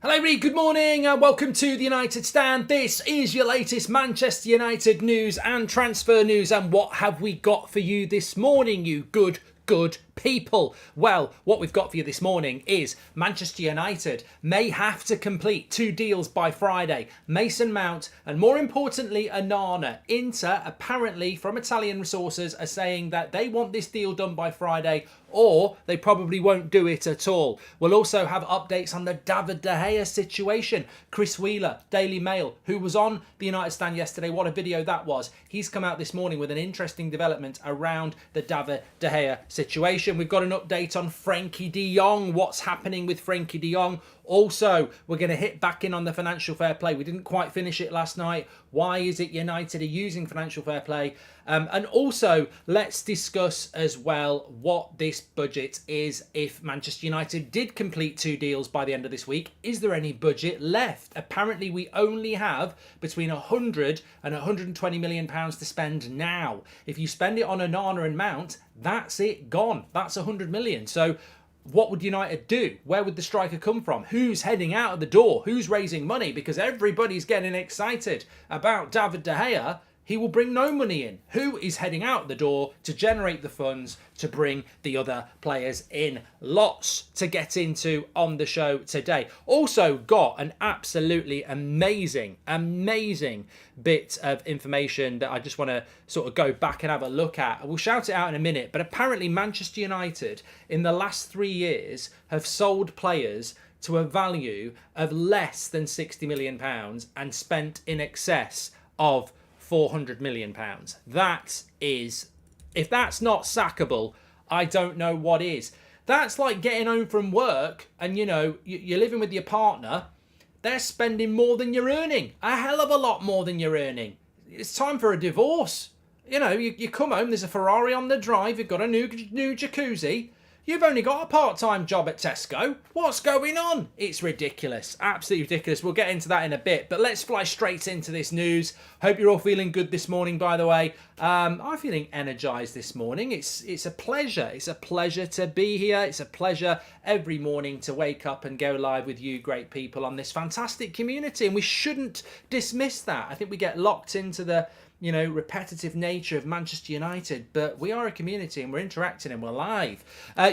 Hello everybody, good morning and welcome to the United Stand. This is your latest Manchester United news and transfer news. And what have we got for you this morning, you good people? Well, what we've got for you this morning is Manchester United may have to complete 2 deals by Friday. Mason Mount and, more importantly, ONANA. Inter, apparently from Italian sources, are saying that they want this deal done by Friday, or they probably won't do it at all. We'll also have updates on the David De Gea situation. Chris Wheeler, Daily Mail, who was on the United Stand yesterday, what a video that was. He's come out this morning with an interesting development around the David De Gea situation. We've got an update on Frenkie de Jong, what's happening with Frenkie de Jong. Also, we're going to hit back in on the financial fair play. We didn't quite finish it last night. Why is it United are using financial fair play? And also, let's discuss as well what this budget is if Manchester United did complete 2 deals by the end of this week. Is there any budget left? Apparently, we only have between 100 and 120 million pounds to spend now. If you spend it on ONANA and Mount, that's it, gone. That's 100 million. So what would United do? Where would the striker come from? Who's heading out of the door? Who's raising money? Because everybody's getting excited about David De Gea. He will bring no money in. Who is heading out the door to generate the funds to bring the other players in? Lots to get into on the show today. Also got an absolutely amazing bit of information that I just want to sort of go back and have a look at. We'll shout it out in a minute, but apparently Manchester United in the last 3 years have sold players to a value of less than £60 million and spent in excess of £400 million. That is, if that's not sackable, I don't know what is. That's like getting home from work and, you know, you're living with your partner. They're spending more than you're earning. A hell of a lot more than you're earning. It's time for a divorce. You know, you come home, there's a Ferrari on the drive, you've got a new jacuzzi. You've only got a part-time job at Tesco. What's going on? It's ridiculous. Absolutely ridiculous. We'll get into that in a bit. But let's fly straight into this news. Hope you're all feeling good this morning, by the way. I'm feeling energised this morning. It's a pleasure. It's a pleasure to be here. It's a pleasure every morning to wake up and go live with you great people on this fantastic community. And we shouldn't dismiss that. I think we get locked into the repetitive nature of Manchester United, but we are a community and we're interacting and we're live.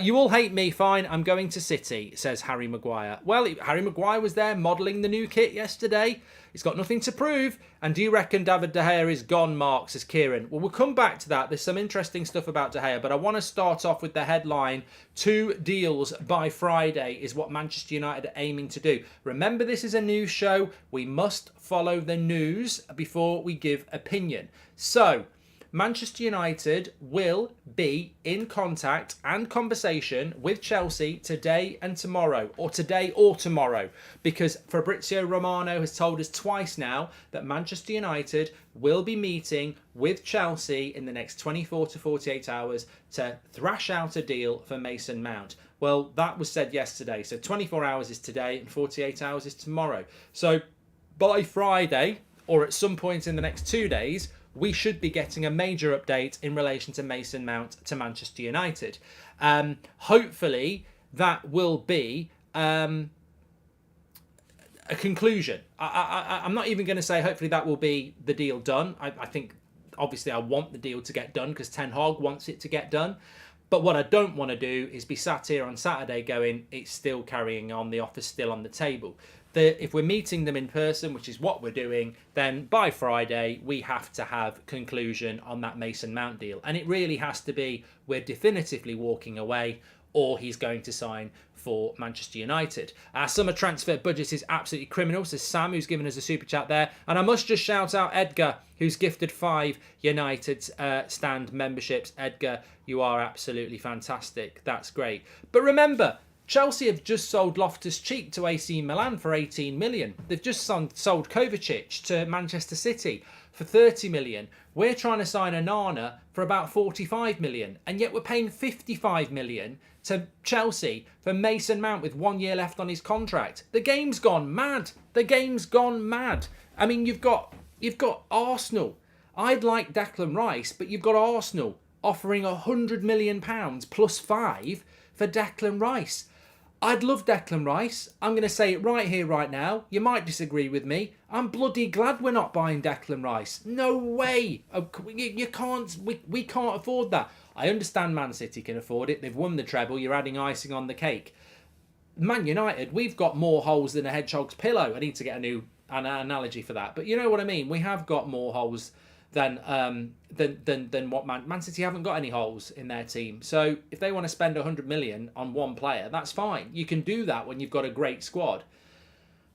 You all hate me, fine, I'm going to City, says Harry Maguire. Well, Harry Maguire was there modelling the new kit yesterday. He's got nothing to prove. And do you reckon David De Gea is gone, Mark, says Kieran? Well, we'll come back to that. There's some interesting stuff about De Gea, but I want to start off with the headline. 2 deals by Friday is what Manchester United are aiming to do. Remember, this is a news show. We must follow the news before we give opinion. So, Manchester United will be in contact and conversation with Chelsea today and tomorrow, or today or tomorrow, because Fabrizio Romano has told us twice now that Manchester United will be meeting with Chelsea in the next 24 to 48 hours to thrash out a deal for Mason Mount. Well, that was said yesterday, so 24 hours is today and 48 hours is tomorrow. So by Friday, or at some point in the next 2 days, we should be getting a major update in relation to Mason Mount to Manchester United. Hopefully, that will be a conclusion. I'm not even going to say hopefully that will be the deal done. I think, obviously, I want the deal to get done because Ten Hag wants it to get done. But what I don't want to do is be sat here on Saturday going, it's still carrying on, the offer's still on the table. If we're meeting them in person, which is what we're doing, then by Friday, we have to have conclusion on that Mason Mount deal. And it really has to be, we're definitively walking away, or he's going to sign for Manchester United. Our summer transfer budget is absolutely criminal, says Sam, who's given us a super chat there. And I must just shout out Edgar, who's gifted 5 United Stand memberships. Edgar, you are absolutely fantastic. That's great. But remember, Chelsea have just sold Loftus-Cheek to AC Milan for 18 million. They've just sold Kovacic to Manchester City for 30 million. We're trying to sign ONANA for about 45 million. And yet we're paying 55 million to Chelsea for Mason Mount with 1 year left on his contract. The game's gone mad. The game's gone mad. I mean, you've got Arsenal. I'd like Declan Rice, but you've got Arsenal offering £100 million plus 5 for Declan Rice. I'd love Declan Rice. I'm going to say it right here, right now. You might disagree with me. I'm bloody glad we're not buying Declan Rice. No way. You can't. We can't afford that. I understand Man City can afford it. They've won the treble. You're adding icing on the cake. Man United, we've got more holes than a hedgehog's pillow. I need to get an analogy for that. But you know what I mean. We have got more holes than what Man City haven't got any holes in their team. So if they want to spend 100 million on one player, that's fine. You can do that when you've got a great squad.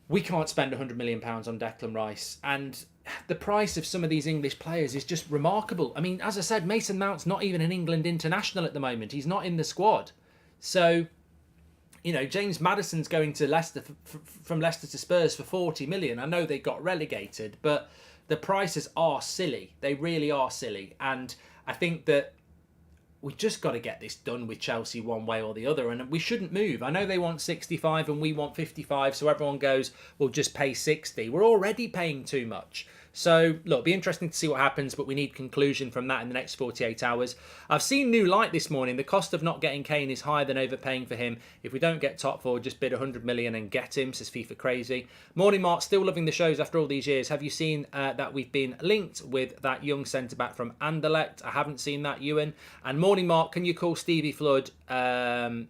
We can't spend 100 million pounds on Declan Rice, and the price of some of these English players is just remarkable. I mean, as I said, Mason Mount's not even an England international at the moment. He's not in the squad. So, you know, James Maddison's going to Leicester from Leicester to Spurs for 40 million. I know they got relegated, but the prices are silly. They really are silly. And I think that we just got to get this done with Chelsea one way or the other. And we shouldn't move. I know they want 65 and we want 55. So everyone goes, we'll just pay 60. We're already paying too much. So, look, it'll be interesting to see what happens, but we need conclusion from that in the next 48 hours. I've seen New Light this morning. The cost of not getting Kane is higher than overpaying for him. If we don't get top four, just bid 100 million and get him, says FIFA Crazy. Morning, Mark. Still loving the shows after all these years. Have you seen that we've been linked with that young centre-back from Anderlecht? I haven't seen that, Ewan. And morning, Mark. Can you call Stevie Flood? Well,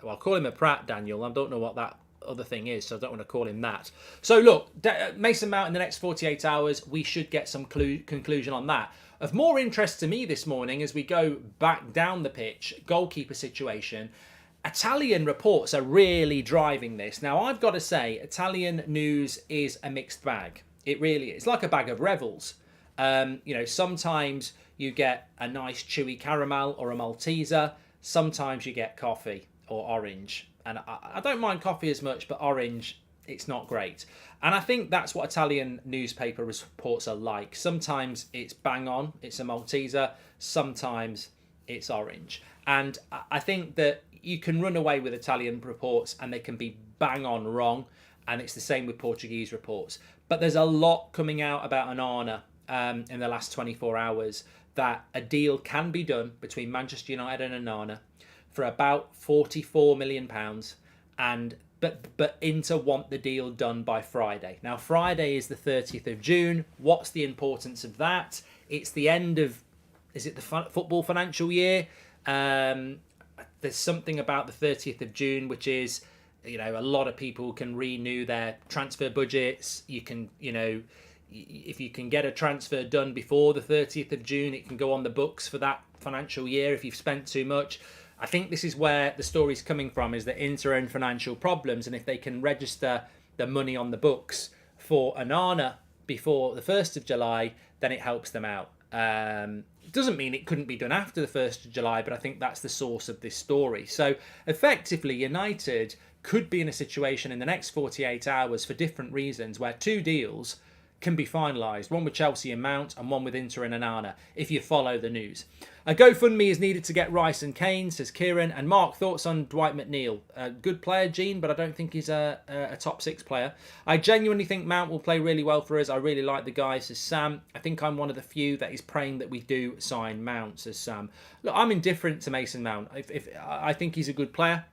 I'll call him a Pratt, Daniel. I don't know what that other thing is, so I don't want to call him that. So look, Mason Mount in the next 48 hours, we should get some conclusion on that. Of more interest to me this morning as we go back down the pitch, goalkeeper situation. Italian reports are really driving this. Now, I've got to say, Italian news is a mixed bag. It really is. It's like a bag of Revels. You know, sometimes you get a nice chewy caramel or a Malteser. Sometimes you get coffee or orange. And I don't mind coffee as much, but orange, it's not great. And I think that's what Italian newspaper reports are like. Sometimes it's bang on, it's a Malteser. Sometimes it's orange. And I think that you can run away with Italian reports and they can be bang on wrong. And it's the same with Portuguese reports. But there's a lot coming out about ONANA in the last 24 hours that a deal can be done between Manchester United and ONANA for about £44 million, but Inter want the deal done by Friday. Now, Friday is the 30th of June. What's the importance of that? It's the end of, is it the football financial year? There's something about the 30th of June, which is, you know, a lot of people can renew their transfer budgets. You can, you know, if you can get a transfer done before the 30th of June, it can go on the books for that financial year if you've spent too much. I think this is where the story's coming from, is that Inter are in financial problems, and if they can register the money on the books for ONANA before the 1st of July, then it helps them out. It doesn't mean it couldn't be done after the 1st of July, but I think that's the source of this story. So effectively, United could be in a situation in the next 48 hours for different reasons where two deals can be finalised, one with Chelsea and Mount and one with Inter and ONANA, if you follow the news. A GoFundMe is needed to get Rice and Kane, says Kieran. And Mark, thoughts on Dwight McNeil? Good player, Gene, but I don't think he's a top six player. I genuinely think Mount will play really well for us. I really like the guy, says Sam. I think I'm one of the few that is praying that we do sign Mount, says Sam. Look, I'm indifferent to Mason Mount. If I think he's a good player.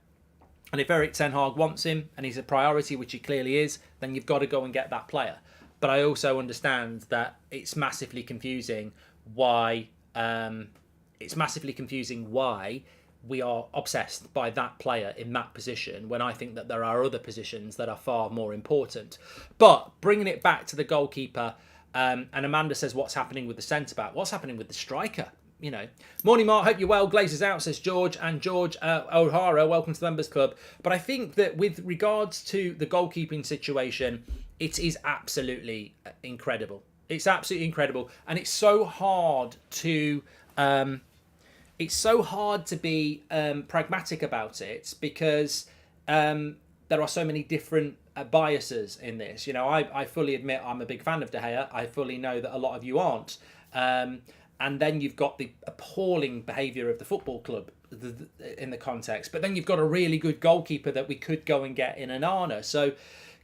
And if Eric Ten Hag wants him and he's a priority, which he clearly is, then you've got to go and get that player. But I also understand that it's massively confusing why we are obsessed by that player in that position when I think that there are other positions that are far more important. But bringing it back to the goalkeeper, and Amanda says, what's happening with the centre-back? What's happening with the striker? You know, morning, Mark. Hope you're well. Glazers out, says George. And George O'Hara, welcome to the Members Club. But I think that with regards to the goalkeeping situation, it is absolutely incredible. It's absolutely incredible, and it's so hard to be pragmatic about it because there are so many different biases in this. You know, I fully admit I'm a big fan of De Gea. I fully know that a lot of you aren't. And then you've got the appalling behaviour of the football club in the context. But then you've got a really good goalkeeper that we could go and get in ONANA. So,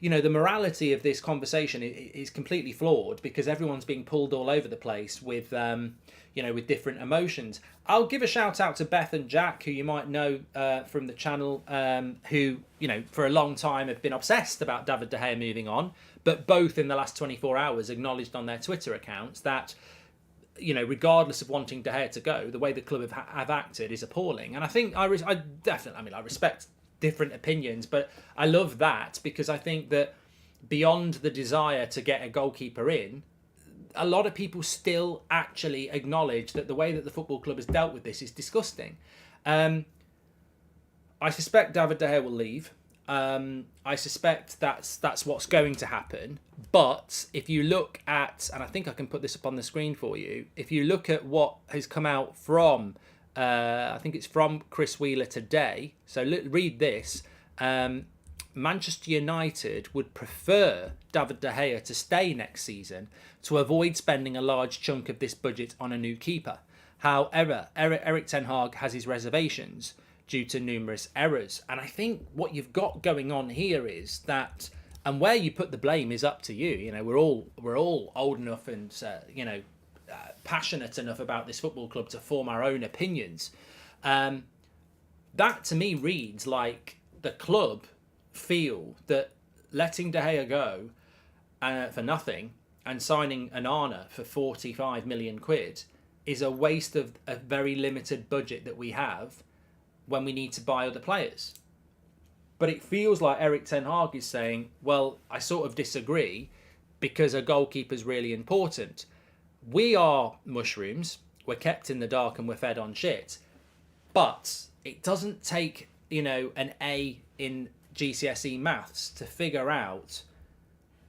the morality of this conversation is completely flawed because everyone's being pulled all over the place with, with different emotions. I'll give a shout out to Beth and Jack, who you might know from the channel, who, for a long time have been obsessed about David De Gea moving on, but both in the last 24 hours acknowledged on their Twitter accounts that, regardless of wanting De Gea to go, the way the club have acted is appalling. And I think I respect different opinions, but I love that because I think that beyond the desire to get a goalkeeper in, a lot of people still actually acknowledge that the way that the football club has dealt with this is disgusting. I suspect David De Gea will leave. I suspect that's what's going to happen. But if you look at, and I think I can put this up on the screen for you, if you look at what has come out from, I think it's from Chris Wheeler today. So read this. Manchester United would prefer David De Gea to stay next season to avoid spending a large chunk of this budget on a new keeper. However, Erik ten Hag has his reservations due to numerous errors. And I think what you've got going on here is that, and where you put the blame is up to you. We're all old enough and passionate enough about this football club to form our own opinions. That to me reads like the club feel that letting De Gea go for nothing and signing ONANA for 45 million quid is a waste of a very limited budget that we have when we need to buy other players. But it feels like Erik ten Hag is saying, well, I sort of disagree because a goalkeeper is really important. We are mushrooms, we're kept in the dark and we're fed on shit. But it doesn't take, an A in GCSE maths to figure out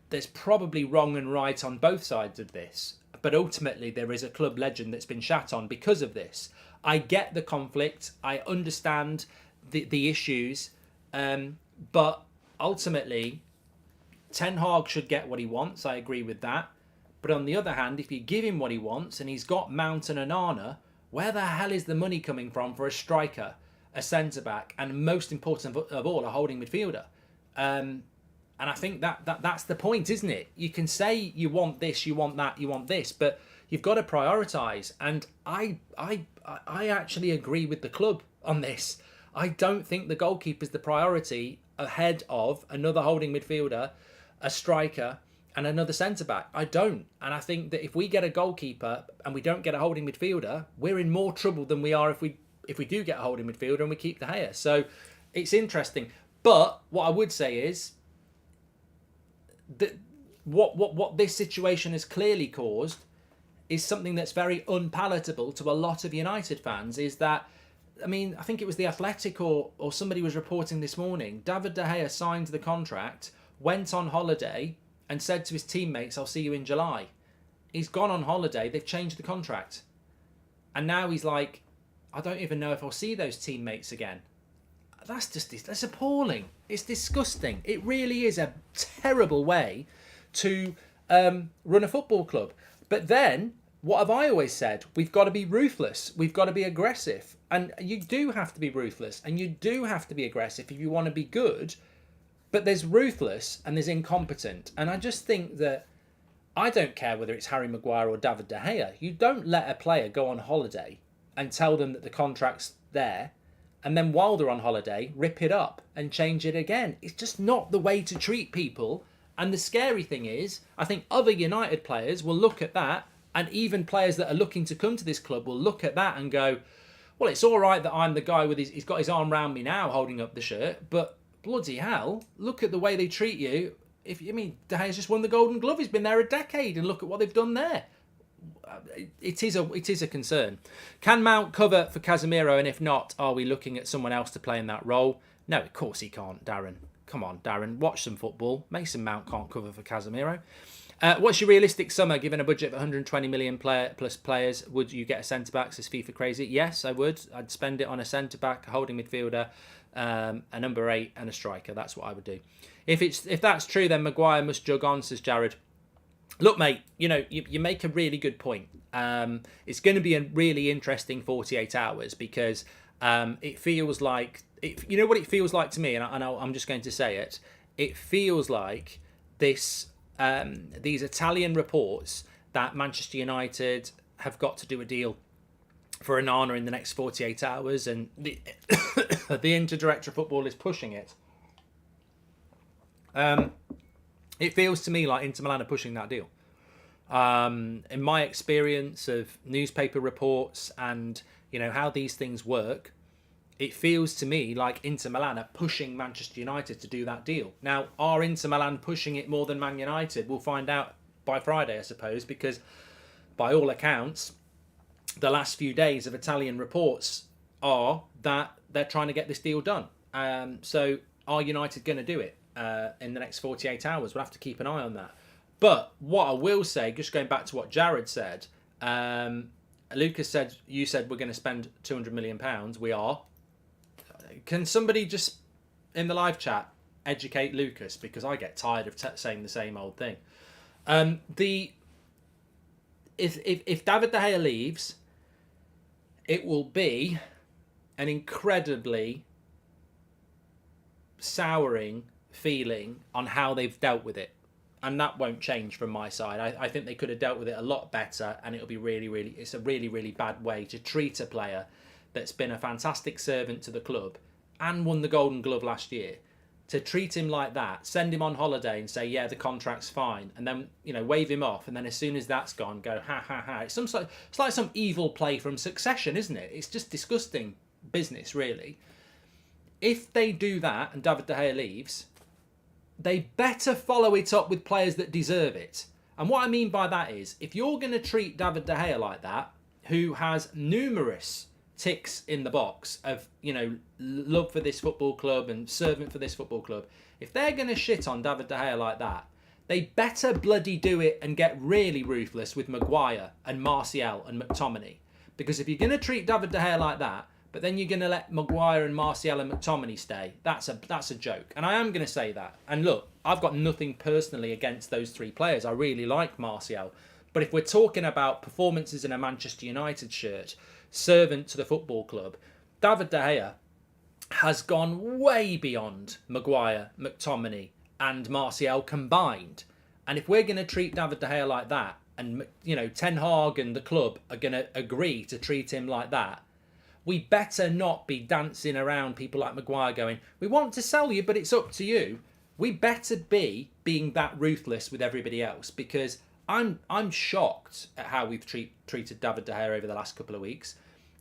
there's probably wrong and right on both sides of this. But ultimately there is a club legend that's been shat on because of this. I get the conflict, I understand the issues, but ultimately Ten Hag should get what he wants, I agree with that. But on the other hand, if you give him what he wants and he's got Mount and ONANA, where the hell is the money coming from for a striker, a centre-back, and most important of all, a holding midfielder? And I think that's the point, isn't it? You can say you want this, you want that, you want this, but you've got to prioritise. And I actually agree with the club on this. I don't think the goalkeeper is the priority ahead of another holding midfielder, a striker, and another centre-back. I don't. And I think that if we get a goalkeeper and we don't get a holding midfielder, we're in more trouble than we are if we do get a holding midfielder and we keep De Gea. So it's interesting. But what I would say is that what this situation has clearly caused is something that's very unpalatable to a lot of United fans, is that, I think it was The Athletic or somebody was reporting this morning, David De Gea signed the contract, went on holiday and said to his teammates, I'll see you in July. He's gone on holiday, they've changed the contract. And now he's like, I don't even know if I'll see those teammates again. That's appalling. It's disgusting. It really is a terrible way to run a football club. But then, what have I always said? We've got to be ruthless. We've got to be aggressive. And you do have to be ruthless. And you do have to be aggressive if you want to be good. But there's ruthless and there's incompetent. And I just think that I don't care whether it's Harry Maguire or David De Gea. You don't let a player go on holiday and tell them that the contract's there, and then while they're on holiday, rip it up and change it again. It's just not the way to treat people. And the scary thing is, I think other United players will look at that, and even players that are looking to come to this club will look at that and go, well, it's all right that I'm the guy with he's got his arm round me now holding up the shirt, but bloody hell, look at the way they treat you. De Gea's just won the Golden Glove. He's been there a decade, and look at what they've done there. It is a concern. Can Mount cover for Casemiro, and if not, are we looking at someone else to play in that role? No, of course he can't, Darren. Come on, Darren, watch some football. Mason Mount can't cover for Casemiro. What's your realistic summer, given a budget of 120 million plus players? Would you get a centre-back, says FIFA Crazy? Yes, I would. I'd spend it on a centre-back, a holding midfielder, a number 8 and a striker. That's what I would do. If that's true, then Maguire must jug on, says Jared. Look, mate, you make a really good point. It's going to be a really interesting 48 hours because it feels like, what it feels like to me, and I'm just going to say it, it feels like these Italian reports that Manchester United have got to do a deal for ONANA in the next 48 hours, and the the Inter-Director of Football is pushing it. It feels to me like Inter Milan are pushing that deal. In my experience of newspaper reports and how these things work, it feels to me like Inter Milan are pushing Manchester United to do that deal. Now, are Inter Milan pushing it more than Man United? We'll find out by Friday, I suppose, because by all accounts, the last few days of Italian reports are that they're trying to get this deal done. So are United going to do it in the next 48 hours? We'll have to keep an eye on that. But what I will say, just going back to what Jared said, Lucas said, you said we're going to spend £200 million. We are. Can somebody just, in the live chat, educate Lucas? Because I get tired of saying the same old thing. If David De Gea leaves, it will be an incredibly souring feeling on how they've dealt with it. And that won't change from my side. I think they could have dealt with it a lot better, and it'll be it's a really, really bad way to treat a player that's been a fantastic servant to the club and won the Golden Glove last year. To treat him like that, send him on holiday and say, yeah, the contract's fine, and then wave him off, and then as soon as that's gone, go ha ha ha. It's like some evil play from Succession, isn't it? It's just disgusting business, really. If they do that and David De Gea leaves, they better follow it up with players that deserve it. And what I mean by that is, if you're going to treat David De Gea like that, who has numerous ticks in the box of, love for this football club and servant for this football club, if they're going to shit on David De Gea like that, they better bloody do it and get really ruthless with Maguire and Martial and McTominay. Because if you're going to treat David De Gea like that, but then you're going to let Maguire and Martial and McTominay stay, that's a joke. And I am going to say that. And look, I've got nothing personally against those three players. I really like Martial. But if we're talking about performances in a Manchester United shirt, servant to the football club, David De Gea has gone way beyond Maguire, McTominay and Martial combined. And if we're going to treat David De Gea like that, and Ten Hag and the club are going to agree to treat him like that, we better not be dancing around people like Maguire going, we want to sell you, but it's up to you. We better be being that ruthless with everybody else, because I'm shocked at how we've treated David De Gea over the last couple of weeks.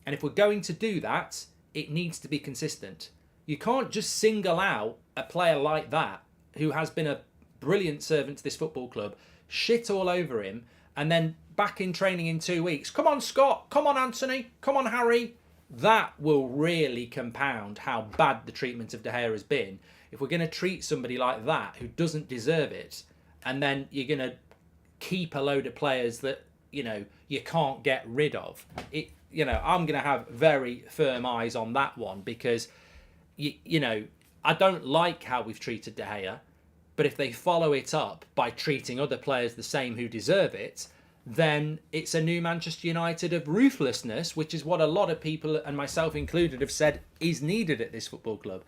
And if we're going to do that, it needs to be consistent. You can't just single out a player like that, who has been a brilliant servant to this football club, shit all over him, and then back in training in 2 weeks. Come on, Scott. Come on, Anthony. Come on, Harry. That will really compound how bad the treatment of De Gea has been. If we're going to treat somebody like that who doesn't deserve it, and then you're going to keep a load of players that you can't get rid of, I'm going to have very firm eyes on that one, because I don't like how we've treated De Gea, but if they follow it up by treating other players the same who deserve it, then it's a new Manchester United of ruthlessness, which is what a lot of people, and myself included, have said is needed at this football club.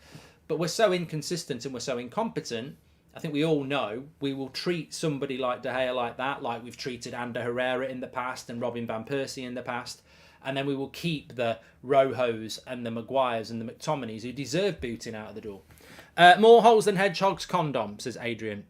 But we're so inconsistent and we're so incompetent. I think we all know we will treat somebody like De Gea like that, like we've treated Ander Herrera in the past and Robin Van Persie in the past. And then we will keep the Rojos and the Maguires and the McTominays who deserve booting out of the door. More holes than hedgehogs condom, says Adrian.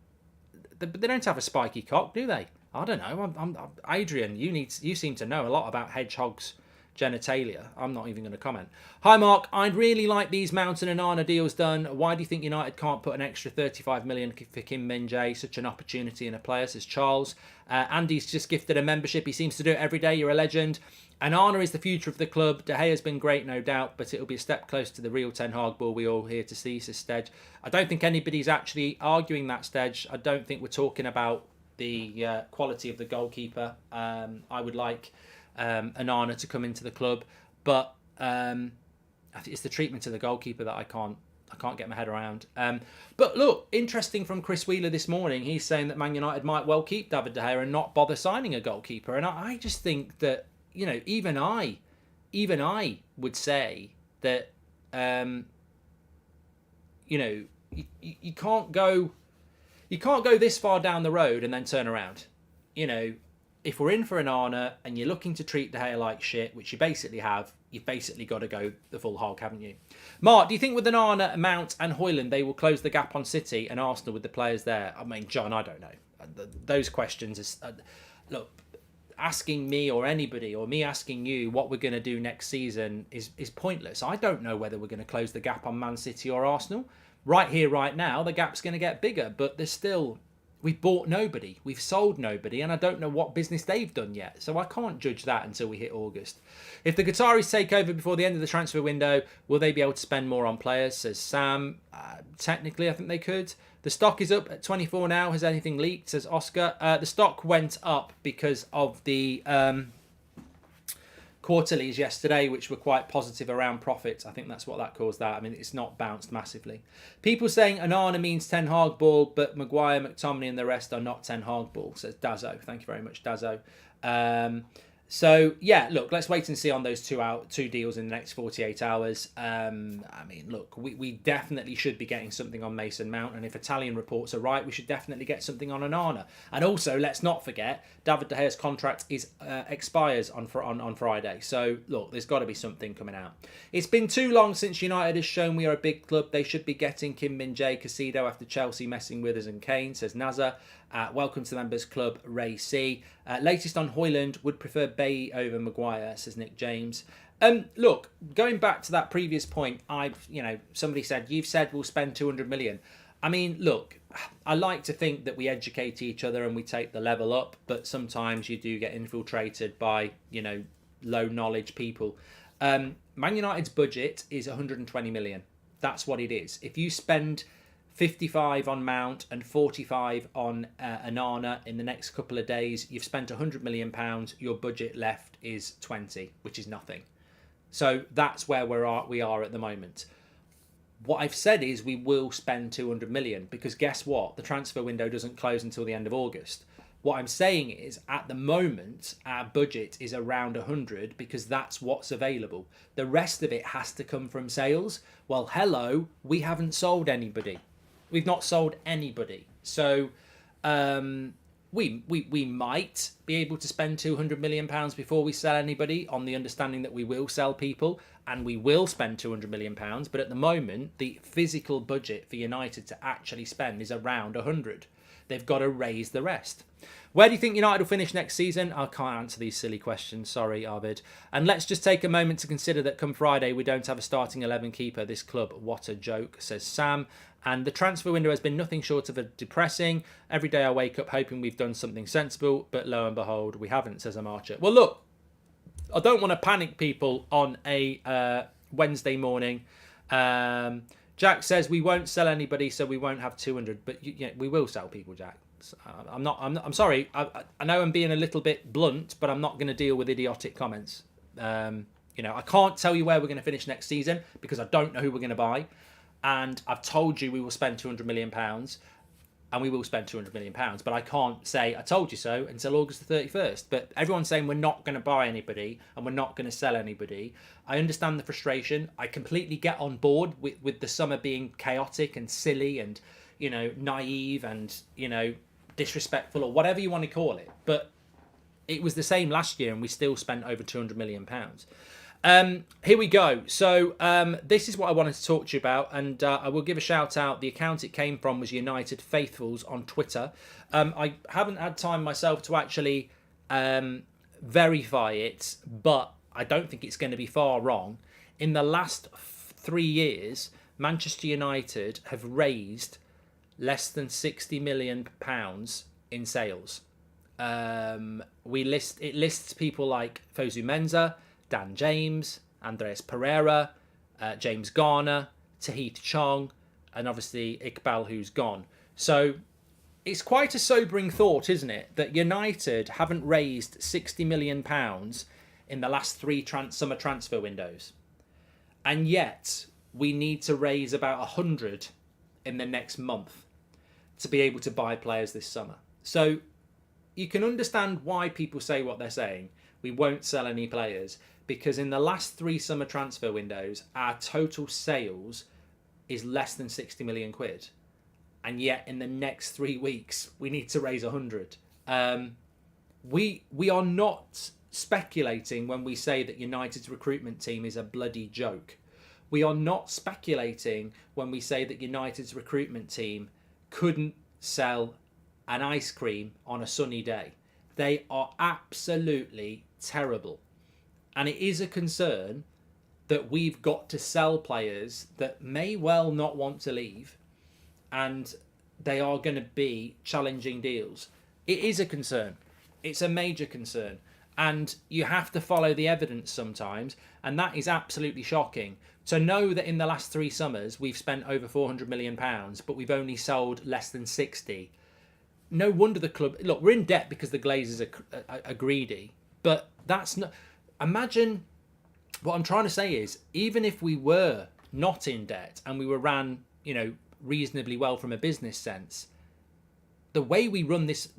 But they don't have a spiky cock, do they? I don't know. Adrian, you seem to know a lot about hedgehogs' genitalia. I'm not even going to comment. Hi, Mark. I'd really like these Mountain and Arna deals done. Why do you think United can't put an extra 35 million for Kim Min-jae? Such an opportunity in a player, says Charles. Andy's just gifted a membership. He seems to do it every day. You're a legend. And Arna is the future of the club. De Gea's been great, no doubt, but it'll be a step closer to the real Ten Hag ball we all here to see, says Stedge. I don't think anybody's actually arguing that, Stedge. I don't think we're talking about the quality of the goalkeeper. I would like ONANA to come into the club, but I think it's the treatment of the goalkeeper that I can't get my head around. But look, interesting from Chris Wheeler this morning. He's saying that Man United might well keep David De Gea and not bother signing a goalkeeper. And I just think that even I would say that you can't go this far down the road and then turn around. You know, if we're in for an ONANA and you're looking to treat De Gea like shit, which you basically have, you've basically got to go the full hog, haven't you? Mark, do you think with an ONANA, Mount and Højlund, they will close the gap on City and Arsenal with the players there? I mean, John, I don't know. Those questions is look, asking me or anybody or me asking you what we're going to do next season is pointless. I don't know whether we're going to close the gap on Man City or Arsenal. Right here, right now, the gap's going to get bigger, but there's still... We've bought nobody, we've sold nobody, and I don't know what business they've done yet. So I can't judge that until we hit August. If the Qataris take over before the end of the transfer window, will they be able to spend more on players, says Sam. Technically, I think they could. The stock is up at 24 now. Has anything leaked, says Oscar. The stock went up because of the... quarterlies yesterday, which were quite positive around profits. I think that's what that caused that. I mean, it's not bounced massively. People saying ONANA means Ten Hag ball, but Maguire, McTominay and the rest are not Ten Hag ball, says Dazzo. Thank you very much, Dazzo. So, yeah, look, let's wait and see on those two deals in the next 48 hours. I mean, look, we definitely should be getting something on Mason Mount, and if Italian reports are right, we should definitely get something on ONANA. And also, let's not forget, David De Gea's contract expires on Friday. So, look, there's got to be something coming out. It's been too long since United has shown we are a big club. They should be getting Kim Min-jae, Casido after Chelsea messing with us and Kane, says Nazar. Welcome to the Members Club, Ray C. Latest on Højlund, would prefer Bay over Maguire, says Nick James. Look, going back to that previous point, somebody said, you've said we'll spend 200 million. I mean, look, I like to think that we educate each other and we take the level up, but sometimes you do get infiltrated by, low knowledge people. Man United's budget is 120 million. That's what it is. If you spend 55 on Mount and 45 on ONANA in the next couple of days, you've spent £100 million. Your budget left is 20, which is nothing. So that's where we are at the moment. What I've said is we will spend 200 million because guess what? The transfer window doesn't close until the end of August. What I'm saying is at the moment, our budget is around 100 because that's what's available. The rest of it has to come from sales. Well, hello, we haven't sold anybody. We've not sold anybody. So we might be able to spend £200 million before we sell anybody, on the understanding that we will sell people and we will spend £200 million. But at the moment, the physical budget for United to actually spend is around 100. They've got to raise the rest. Where do you think United will finish next season? I can't answer these silly questions. Sorry, Arvid. And let's just take a moment to consider that come Friday, we don't have a starting 11 keeper. This club, what a joke, says Sam. And the transfer window has been nothing short of depressing. Every day I wake up hoping we've done something sensible, but lo and behold, we haven't, says Amarcha. Well, look, I don't want to panic people on a Wednesday morning. Jack says we won't sell anybody, so we won't have 200, but we will sell people, Jack. I'm sorry. I know I'm being a little bit blunt, but I'm not going to deal with idiotic comments. I can't tell you where we're going to finish next season because I don't know who we're going to buy. And I've told you we will spend £200 million, and we will spend £200 million, but I can't say I told you so until August the 31st. But everyone's saying we're not going to buy anybody and we're not going to sell anybody. I understand the frustration. I completely get on board with the summer being chaotic and silly and, naive and, disrespectful or whatever you want to call it. But it was the same last year and we still spent over £200 million. Here we go. So this is what I wanted to talk to you about, and I will give a shout out. The account it came from was United Faithfuls on Twitter. I haven't had time myself to actually verify it, but I don't think it's going to be far wrong. In the last 3 years, Manchester United have raised less than £60 million in sales. It lists people like Fosu Mensah, Dan James, Andreas Pereira, James Garner, Tahith Chong, and obviously Iqbal, who's gone. So it's quite a sobering thought, isn't it, that United haven't raised £60 million in the last three summer transfer windows. And yet we need to raise about 100 in the next month to be able to buy players this summer. So you can understand why people say what they're saying. We won't sell any players, because in the last three summer transfer windows, our total sales is less than 60 million quid. And yet in the next 3 weeks, we need to raise 100. We are not speculating when we say that United's recruitment team is a bloody joke. We are not speculating when we say that United's recruitment team couldn't sell an ice cream on a sunny day. They are absolutely terrible. And it is a concern that we've got to sell players that may well not want to leave, and they are going to be challenging deals. It is a concern. It's a major concern. And you have to follow the evidence sometimes, and that is absolutely shocking. To know that in the last 3 summers we've spent over £400 million, but we've only sold less than 60. No wonder the club... Look, we're in debt because the Glazers are greedy, but that's not... Imagine... What I'm trying to say is, even if we were not in debt and we were ran, reasonably well from a business sense, the way we run this...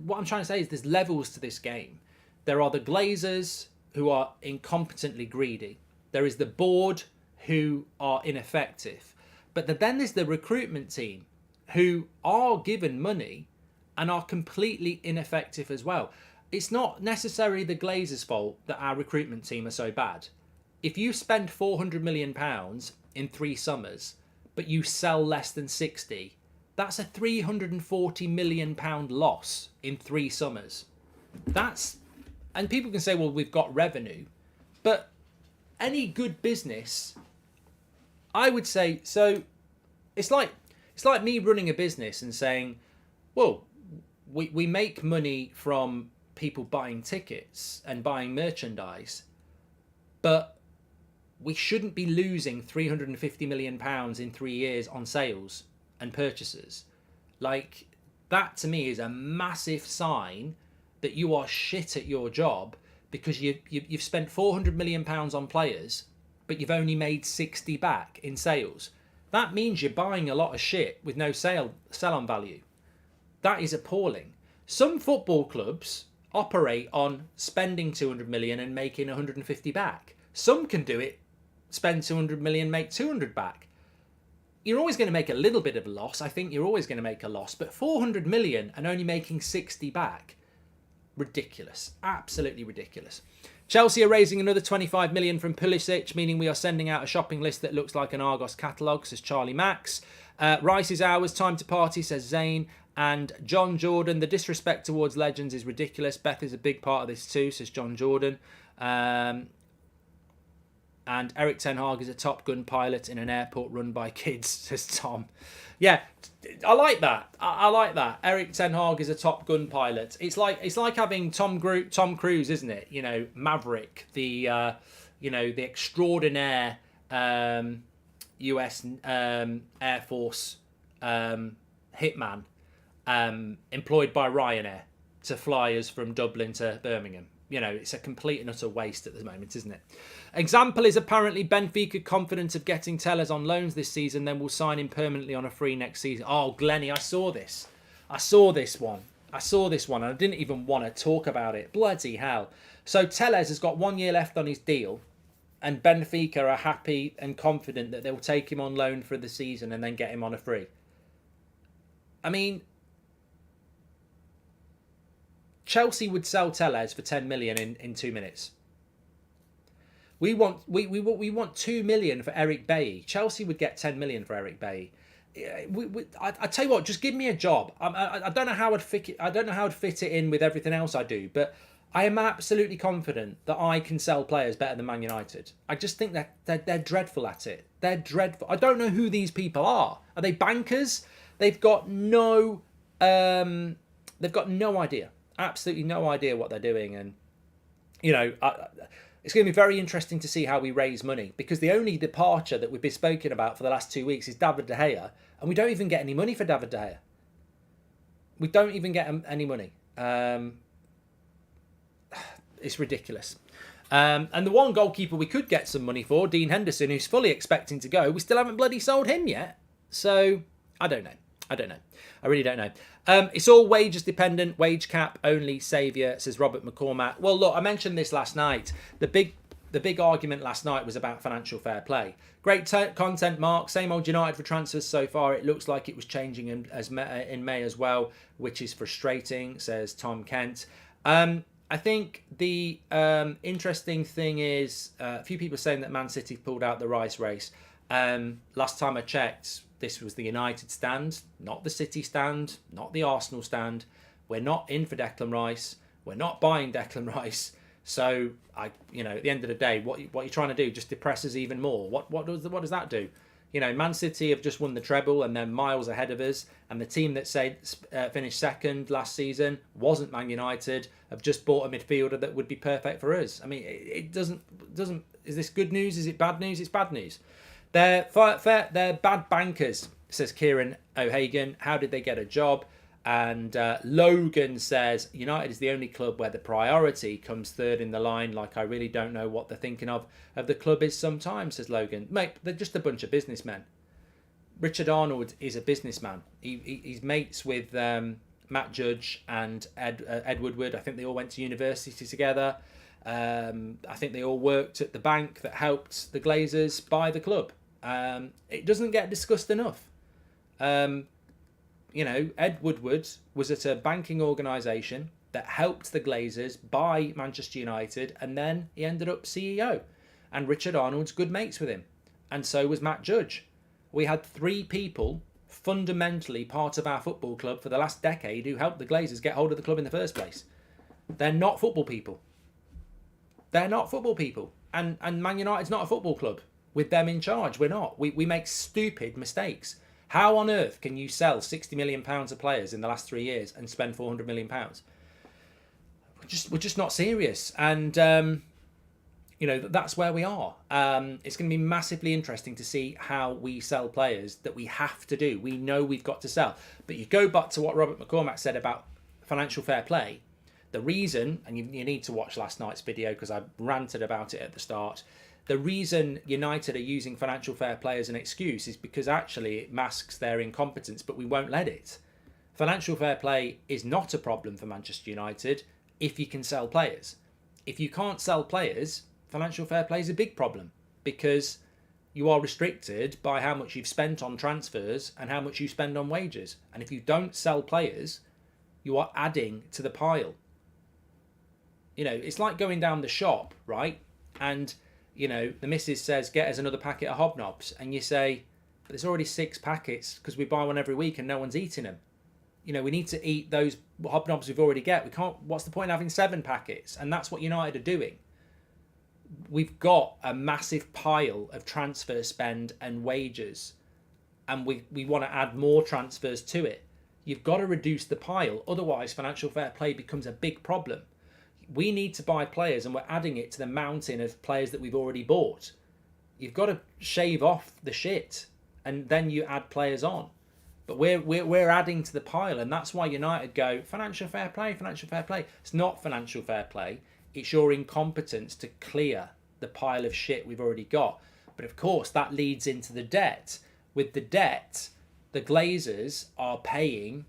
what I'm trying to say is there's levels to this game. There are the Glazers who are incompetently greedy. There is the board who are ineffective. But then there's the recruitment team who are given money and are completely ineffective as well. It's not necessarily the Glazers' fault that our recruitment team are so bad. If you spend £400 million in 3 summers, but you sell less than 60, that's a £340 million loss in 3 summers. And people can say, well, we've got revenue. But any good business, I would say, so it's like me running a business and saying, well, we make money from people buying tickets and buying merchandise, but we shouldn't be losing £350 million in 3 years on sales and purchases. Like, that to me is a massive sign that you are shit at your job, because you've spent £400 million on players, but you've only made 60 back in sales. That means you're buying a lot of shit with no sell-on value. That is appalling. Some football clubs operate on spending 200 million and making 150 back. Some can do it, spend 200 million, make 200 back. You're always going to make a little bit of a loss. I think you're always going to make a loss, but 400 million and only making 60 back, ridiculous. Absolutely ridiculous. Chelsea are raising another 25 million from Pulisic, meaning we are sending out a shopping list that looks like an Argos catalogue, says Charlie Max. Rice is ours, time to party, says Zane. And John Jordan, the disrespect towards legends is ridiculous. Beth is a big part of this too, says John Jordan. And Eric Ten Hag is a Top Gun pilot in an airport run by kids, says Tom. Yeah, I like that. I like that. Eric Ten Hag is a Top Gun pilot. It's like having Tom Cruise, isn't it? Maverick, the extraordinaire US Air Force hitman employed by Ryanair to fly us from Dublin to Birmingham. It's a complete and utter waste at the moment, isn't it? Example is apparently Benfica confident of getting Tellers on loans this season, then will sign him permanently on a free next season. Oh, Glennie, I saw this one. And I didn't even want to talk about it. Bloody hell. So Tellers has got 1 year left on his deal, and Benfica are happy and confident that they'll take him on loan for the season and then get him on a free. I mean, Chelsea would sell Tellez for 10 million in 2 minutes. We want 2 million for Eric Bailly. Chelsea would get 10 million for Eric Bailly. I tell you what, just give me a job. I don't know how I'd fit it. I don't know how I'd fit it in with everything else I do, but I am absolutely confident that I can sell players better than Man United. I just think that they're dreadful at it. They're dreadful. I don't know who these people are. Are they bankers? They've got no idea. Absolutely no idea what they're doing. And, it's going to be very interesting to see how we raise money, because the only departure that we've been spoken about for the last 2 weeks is David De Gea, and we don't even get any money for David De Gea. We don't even get any money. It's ridiculous. And the one goalkeeper we could get some money for, Dean Henderson, who's fully expecting to go, we still haven't bloody sold him yet. So, I don't know. I really don't know. It's all wages dependent, wage cap only, saviour, says Robert McCormack. Well, look, I mentioned this last night. The big the big argument last night was about financial fair play. Great content, Mark. Same old United for transfers so far. It looks like it was changing in May as well, which is frustrating, says Tom Kent. I think the interesting thing is a few people saying that Man City pulled out the Rice race. Last time I checked, this was the United stand, not the City stand, not the Arsenal stand. We're not in for Declan Rice. We're not buying Declan Rice. So at the end of the day, what you're trying to do just depresses even more. What does that do? Man City have just won the treble and they're miles ahead of us. And the team that finished second last season wasn't Man United. Have just bought a midfielder that would be perfect for us. I mean, it doesn't. Is this good news? Is it bad news? It's bad news. They're bad bankers, says Kieran O'Hagan. How did they get a job? And Logan says, United is the only club where the priority comes third in the line. Like, I really don't know what they're thinking of the club is sometimes, says Logan. Mate, they're just a bunch of businessmen. Richard Arnold is a businessman. He's mates with Matt Judge and Ed Woodward. I think they all went to university together. I think they all worked at the bank that helped the Glazers buy the club. It doesn't get discussed enough. Ed Woodward was at a banking organisation that helped the Glazers buy Manchester United, and then he ended up CEO. And Richard Arnold's good mates with him. And so was Matt Judge. We had 3 people fundamentally part of our football club for the last decade who helped the Glazers get hold of the club in the first place. They're not football people. They're not football people. And Man United's not a football club. With them in charge, we're not. We make stupid mistakes. How on earth can you sell £60 million of players in the last 3 years and spend £400 million? We're just not serious. And, that's where we are. It's going to be massively interesting to see how we sell players that we have to do. We know we've got to sell. But you go back to what Robert McCormack said about financial fair play. The reason, and you need to watch last night's video because I ranted about it at the start. The reason United are using financial fair play as an excuse is because actually it masks their incompetence, but we won't let it. Financial fair play is not a problem for Manchester United if you can sell players. If you can't sell players, financial fair play is a big problem because you are restricted by how much you've spent on transfers and how much you spend on wages. And if you don't sell players, you are adding to the pile. It's like going down the shop, right? And the missus says, get us another packet of hobnobs. And you say, but there's already 6 packets because we buy one every week and no one's eating them. We need to eat those hobnobs we've already got. We can't, what's the point of having 7 packets? And that's what United are doing. We've got a massive pile of transfer spend and wages. And we want to add more transfers to it. You've got to reduce the pile. Otherwise, financial fair play becomes a big problem. We need to buy players and we're adding it to the mountain of players that we've already bought. You've got to shave off the shit and then you add players on. But we're adding to the pile, and that's why United go, financial fair play, financial fair play. It's not financial fair play. It's your incompetence to clear the pile of shit we've already got. But of course, that leads into the debt. With the debt, the Glazers are paying,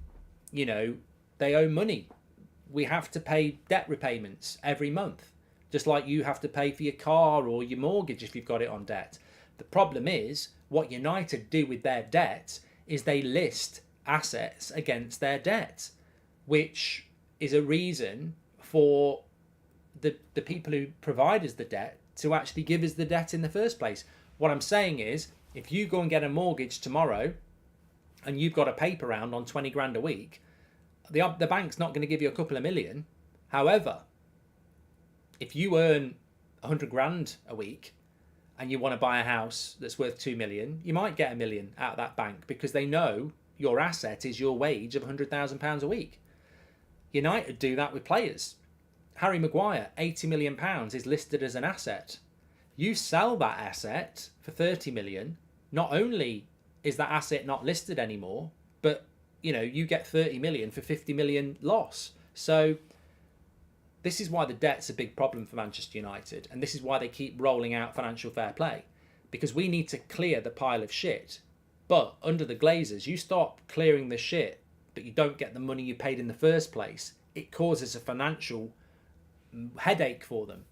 they owe money. We have to pay debt repayments every month, just like you have to pay for your car or your mortgage if you've got it on debt. The problem is, what United do with their debt is they list assets against their debt, which is a reason for the people who provide us the debt to actually give us the debt in the first place. What I'm saying is, if you go and get a mortgage tomorrow and you've got a paper round on 20 grand a week, the bank's not going to give you a couple of million. However, if you earn 100 grand a week and you want to buy a house that's worth 2 million, you might get $1 million out of that bank because they know your asset is your wage of £100,000 a week. United do that with players. Harry Maguire, £80 million is listed as an asset. You sell that asset for 30 million, not only is that asset not listed anymore, but you get 30 million for 50 million loss. So this is why the debt's a big problem for Manchester United, and this is why they keep rolling out financial fair play, because we need to clear the pile of shit. But under the Glazers, you start clearing the shit, but you don't get the money you paid in the first place. It causes a financial headache for them.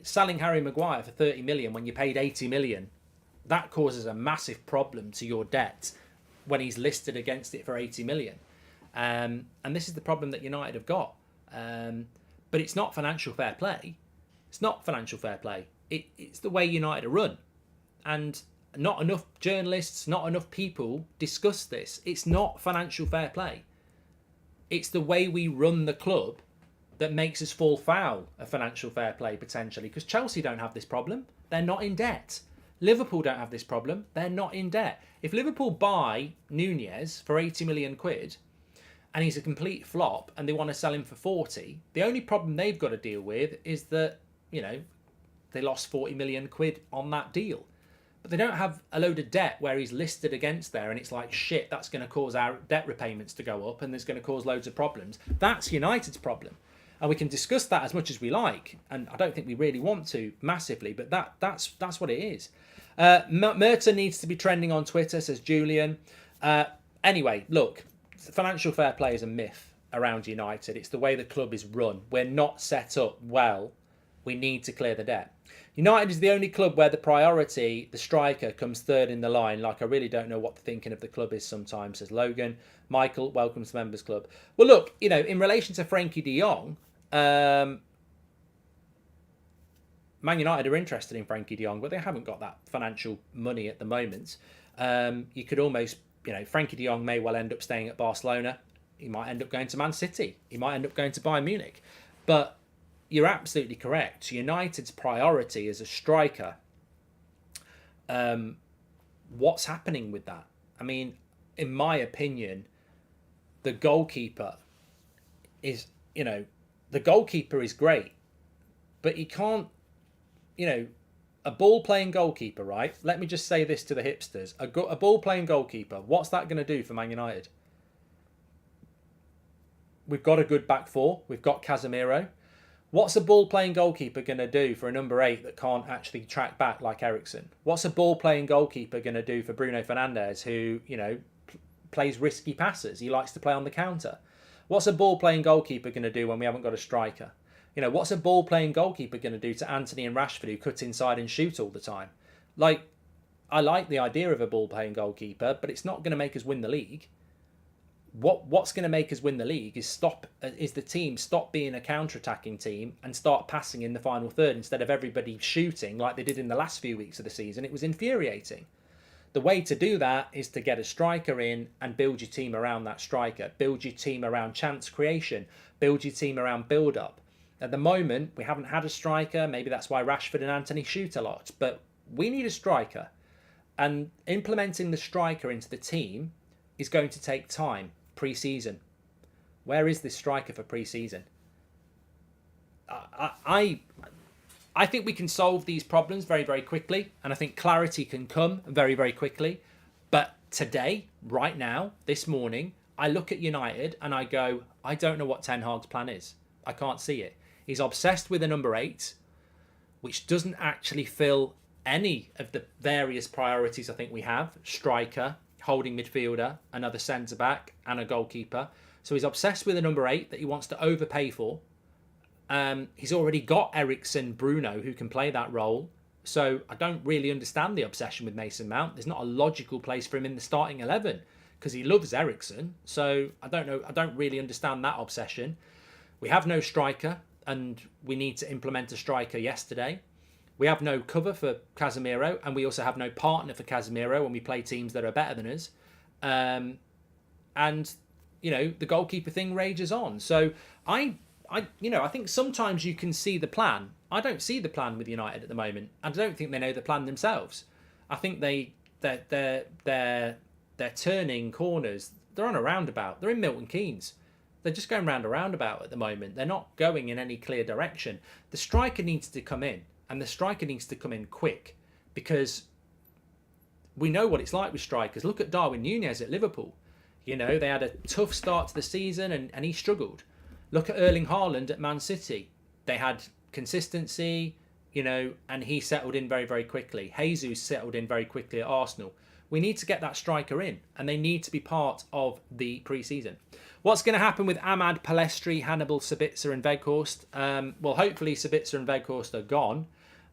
selling Harry Maguire for 30 million when you paid 80 million, that causes a massive problem to your debt when he's listed against it for 80 million. And this is the problem that United have got. But it's not financial fair play. It's not financial fair play. It's the way United are run. And not enough journalists, not enough people discuss this. It's not financial fair play. It's the way we run the club that makes us fall foul of financial fair play potentially. Because Chelsea don't have this problem. They're not in debt. Liverpool don't have this problem. They're not in debt. If Liverpool buy Nunez for 80 million quid and he's a complete flop and they want to sell him for 40, the only problem they've got to deal with is that, you know, they lost 40 million quid on that deal. But they don't have a load of debt where he's listed against there and it's like, shit, that's going to cause our debt repayments to go up and there's going to cause loads of problems. That's United's problem. And we can discuss that as much as we like. And I don't think we really want to massively, but that's what it is. Merton needs to be trending on Twitter, says Julian. Anyway, look, financial fair play is a myth around United. It's the way the club is run. We're not set up well. We need to clear the debt. United is the only club where the priority, the striker, comes third in the line. Like, I really don't know what the thinking of the club is sometimes, says Logan. Michael, welcome to the Members Club. Well, look, you know, in relation to Frankie de Jong, Man United are interested in Frankie de Jong, but they haven't got that financial money at the moment. You could almost, you know, Frankie de Jong may well end up staying at Barcelona. He might end up going to Man City. He might end up going to Bayern Munich. But you're absolutely correct. United's priority as a striker, what's happening with that? I mean, in my opinion, the goalkeeper is, you know, the goalkeeper is great, but he can't, you know, a ball-playing goalkeeper, right? Let me just say this to the hipsters. A ball-playing goalkeeper, what's that going to do for Man United? We've got a good back four. We've got Casemiro. What's a ball-playing goalkeeper going to do for a number 8 that can't actually track back like Eriksen? What's a ball-playing goalkeeper going to do for Bruno Fernandes, who, you know, plays risky passes? He likes to play on the counter. What's a ball-playing goalkeeper going to do when we haven't got a striker? You know, what's a ball-playing goalkeeper going to do to Anthony and Rashford, who cut inside and shoot all the time? Like, I like the idea of a ball-playing goalkeeper, but it's not going to make us win the league. What's going to make us win the league is the team stop being a counter-attacking team and start passing in the final third instead of everybody shooting like they did in the last few weeks of the season. It was infuriating. The way to do that is to get a striker in and build your team around that striker. Build your team around chance creation. Build your team around build-up. At the moment, we haven't had a striker. Maybe that's why Rashford and Anthony shoot a lot. But we need a striker. And implementing the striker into the team is going to take time. Pre-season. Where is this striker for pre-season? I think we can solve these problems very, very quickly. And I think clarity can come very, very quickly. But today, right now, this morning, I look at United and I go, I don't know what Ten Hag's plan is. I can't see it. He's obsessed with a number 8, which doesn't actually fill any of the various priorities I think we have. Striker, holding midfielder, another centre-back and a goalkeeper. So he's obsessed with a number 8 that he wants to overpay for. He's already got Eriksen, Bruno, who can play that role. So I don't really understand the obsession with Mason Mount. There's not a logical place for him in the starting 11 because he loves Eriksen. So I don't know. I don't really understand that obsession. We have no striker and we need to implement a striker yesterday. We have no cover for Casemiro, and we also have no partner for Casemiro when we play teams that are better than us. And, you know, the goalkeeper thing rages on. So I think sometimes you can see the plan. I don't see the plan with United at the moment. I don't think they know the plan themselves. I think they're turning corners. They're on a roundabout. They're in Milton Keynes. They're just going round a roundabout at the moment. They're not going in any clear direction. The striker needs to come in. And the striker needs to come in quick because we know what it's like with strikers. Look at Darwin Nunez at Liverpool. You know, they had a tough start to the season and he struggled. Look at Erling Haaland at Man City. They had consistency, you know, and he settled in very, very quickly. Jesus settled in very quickly at Arsenal. We need to get that striker in, and they need to be part of the pre-season. What's going to happen with Ahmad, Palestri, Hannibal, Sabitzer and Weghorst? Well, hopefully Sabitzer and Weghorst are gone.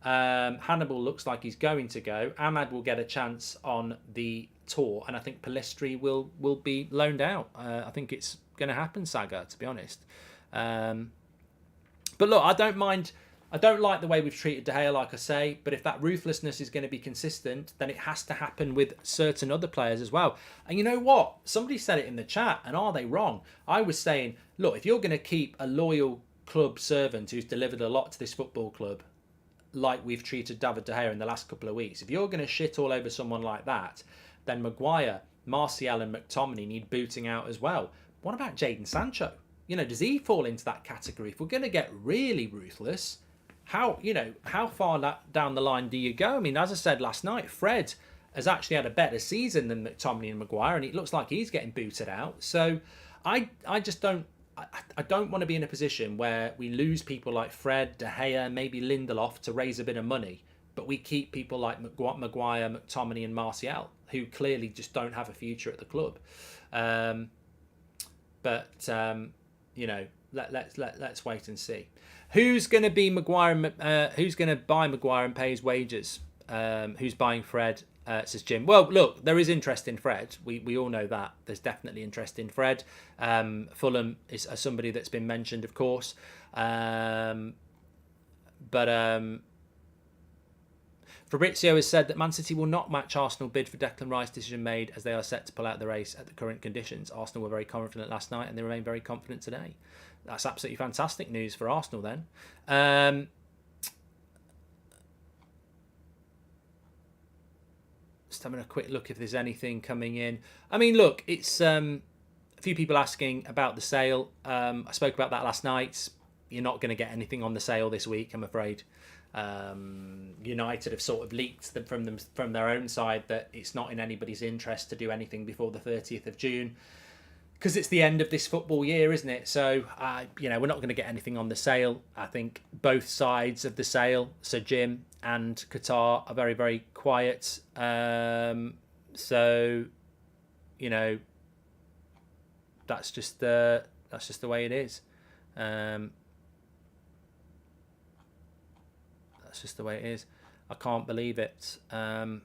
Hannibal looks like he's going to go. Ahmad will get a chance on the tour, and I think Palestri will be loaned out. I think it's going to happen, Saga, to be honest. But look, I don't mind. I don't like the way we've treated De Gea, like I say, but if that ruthlessness is going to be consistent, then it has to happen with certain other players as well. And you know what? Somebody said it in the chat, and are they wrong? I was saying, look, if you're going to keep a loyal club servant who's delivered a lot to this football club, like we've treated David De Gea in the last couple of weeks, if you're going to shit all over someone like that, then Maguire, Martial and McTominay need booting out as well. What about Jadon Sancho? You know, does he fall into that category? If we're going to get really ruthless, how far down the line do you go? I mean, as I said last night, Fred has actually had a better season than McTominay and Maguire, and it looks like he's getting booted out. So I just don't want to be in a position where we lose people like Fred, De Gea, maybe Lindelof to raise a bit of money, but we keep people like Maguire, McTominay and Martial, who clearly just don't have a future at the club. You know, let's wait and see. Who's going to be Maguire? Who's going to buy Maguire and pay his wages? Who's buying Fred? Says Jim. Well, look, there is interest in Fred. We all know that. There's definitely interest in Fred. Fulham is somebody that's been mentioned, of course. Fabrizio has said that Man City will not match Arsenal bid for Declan Rice decision made, as they are set to pull out the race at the current conditions. Arsenal were very confident last night and they remain very confident today. That's absolutely fantastic news for Arsenal then. Just having a quick look if there's anything coming in. I mean, look, it's a few people asking about the sale. I spoke about that last night. You're not going to get anything on the sale this week, I'm afraid. United have sort of leaked from their own side that it's not in anybody's interest to do anything before the 30th of June because it's the end of this football year, isn't it? So, we're not going to get anything on the sale. I think both sides of the sale, Sir Jim and Qatar, are very, very quiet. So, you know, that's just the way it is. That's just the way it is. I can't believe it. Do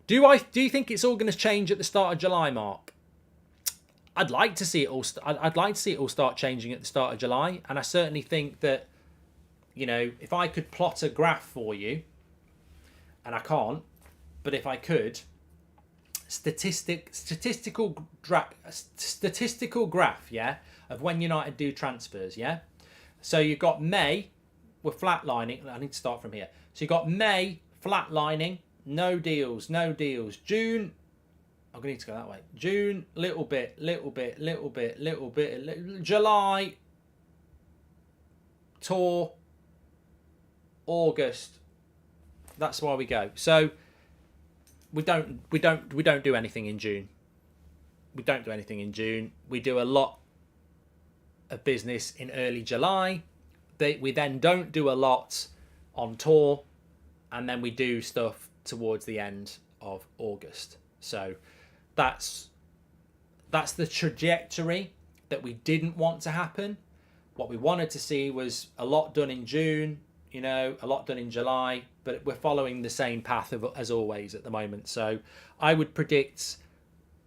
you think it's all going to change at the start of July, Mark? I'd like to see it all. I'd like to see it all start changing at the start of July, and I certainly think that, you know, if I could plot a graph for you, and I can't, but if I could, statistical graph, yeah, of when United do transfers, yeah. So you've got May. We're flatlining. I need to start from here. So you got May flatlining, no deals. June, I'm going to need to go that way. June, little bit. July, tour, August. That's why we go. So we don't do anything in June. We don't do anything in June. We do a lot of business in early July. We then don't do a lot on tour, and then we do stuff towards the end of August. So that's the trajectory that we didn't want to happen. What we wanted to see was a lot done in June, you know, a lot done in July, but we're following the same path as always at the moment. So I would predict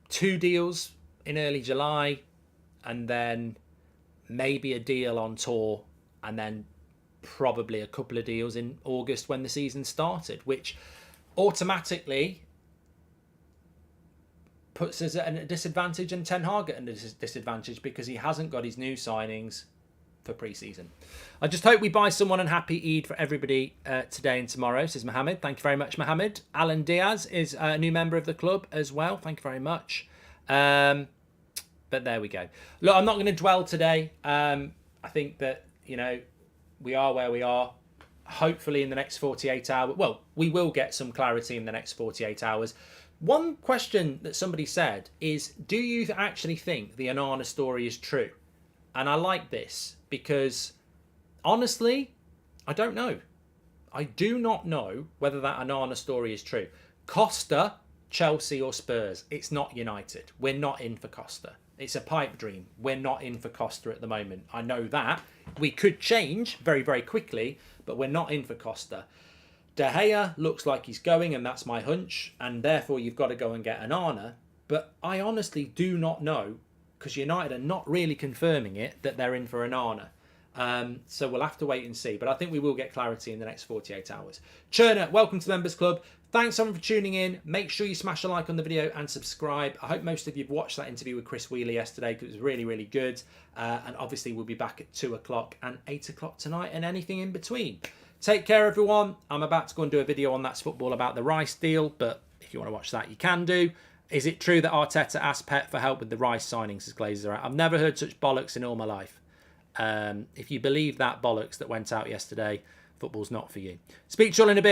2 deals in early July, and then maybe a deal on tour, and then probably a couple of deals in August when the season started, which automatically puts us at a disadvantage and Ten Hag at a disadvantage because he hasn't got his new signings for pre-season. I just hope we buy someone, and happy Eid for everybody today and tomorrow, says Mohammed. Thank you very much, Mohammed. Alan Diaz is a new member of the club as well. Thank you very much. But there we go. Look, I'm not going to dwell today. I think that, you know, we are where we are. Hopefully in the next 48 hours. Well, we will get some clarity in the next 48 hours. One question that somebody said is, do you actually think the ONANA story is true? And I like this because, honestly, I don't know. I do not know whether that ONANA story is true. Costa Chelsea or Spurs. It's not United. We're not in for Costa. It's a pipe dream. We're not in for Costa at the moment. I know that. We could change very, very quickly, but we're not in for Costa. De Gea looks like he's going, and that's my hunch, and therefore you've got to go and get ONANA. But I honestly do not know, because United are not really confirming it, that they're in for ONANA. So we'll have to wait and see. But I think we will get clarity in the next 48 hours. Cherner, welcome to the Members Club. Thanks everyone for tuning in. Make sure you smash a like on the video and subscribe. I hope most of you have watched that interview with Chris Wheeler yesterday, because it was really, really good. And obviously we'll be back at 2 o'clock and 8 o'clock tonight and anything in between. Take care, everyone. I'm about to go and do a video on That's Football about the Rice deal, but if you want to watch that, you can do. Is it true that Arteta asked Pep for help with the Rice signings as Glazers are out? I've never heard such bollocks in all my life. If you believe that bollocks that went out yesterday, football's not for you. Speak to you all in a bit.